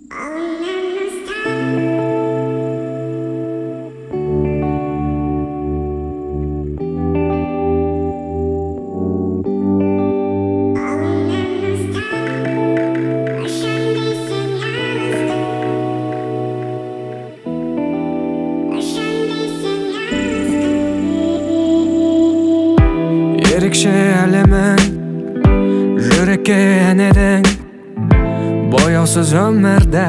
Ерекше әлемің жүрекке әнедің, бояусыз өмірді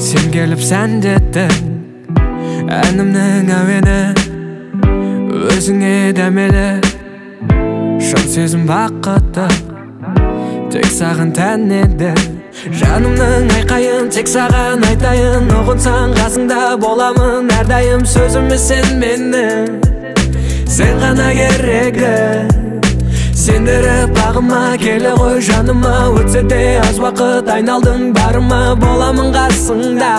сен келіп сәндеттің. Әнімнің әуені өзіңе дәмелі, шын сезім бақытты тек саған тән еді. Жанымның айқайын тек саған айтайын, ұғынсаң қасыңда боламын әрдайым. Сөзіме сен менің, сен ғана керегі, сендіріп ағыма келе ғой жаныма. Өтсе де аз уақыт айналдың барыма, боламын қасыңда,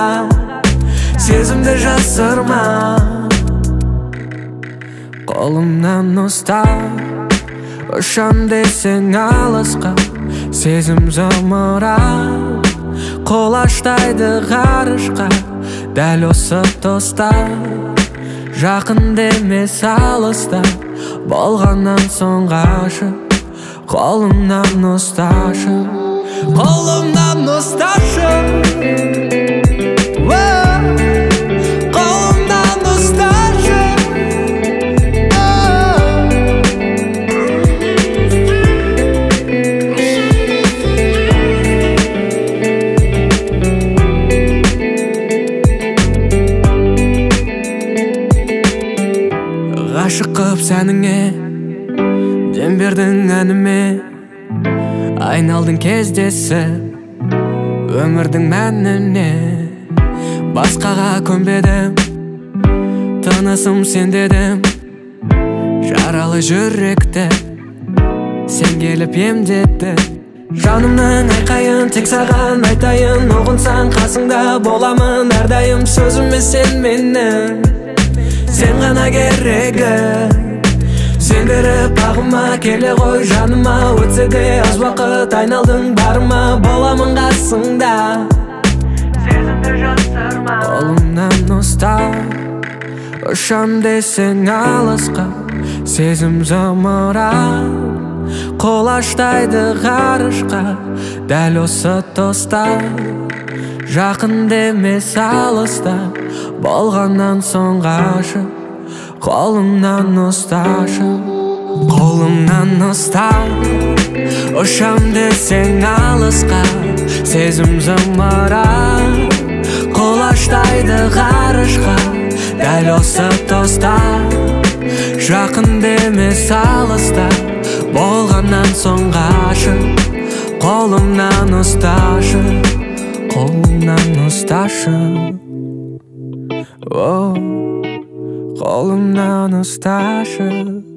сезімді жасырма. Қолымнан ұстап ұшам десең алысқа, сезім зымырап қолаштайды ғарышқа. Дәл осы тоста жақын емес алыста, болғаннан соң ғашық. Қолымнан ұсташы, қолымнан ұсташы, қолымнан ұсташы. Ғашық қып сәніңе дем бердің әніме, айналдың кездесіп өмірдің мәніне. Басқаға көнбедім, тынысым сен дедім, жаралы жүректі сен келіп емдетті. Жанымның айқайын тек саған айтайын, ұғынсаң қасыңда боламын әрдайым. Сөзіме сен менің, сен ғана керегі, сендіріп ағыма келе ғой жаныма. Өтсе де аз уақыт айналдың барыма, боламын қасыңда, сезімді жасырма. Қолымнан ұстап ұшам десең алысқа, сезім зымырап қолаштайды ғарышқа. Дәл осы тоста жақын емес алыста, болғаннан соң ғашық. Қолымнан ұсташы, қолымнан ұстап ұшам десең алысқа, сезім зымырап қолаштайды ғарышқа. Дәл осы тоста жақын емес алыста, болғаннан соң ғашық. Қолымнан ұсташы, қолымнан ұсташы, қолымнан ұсташы.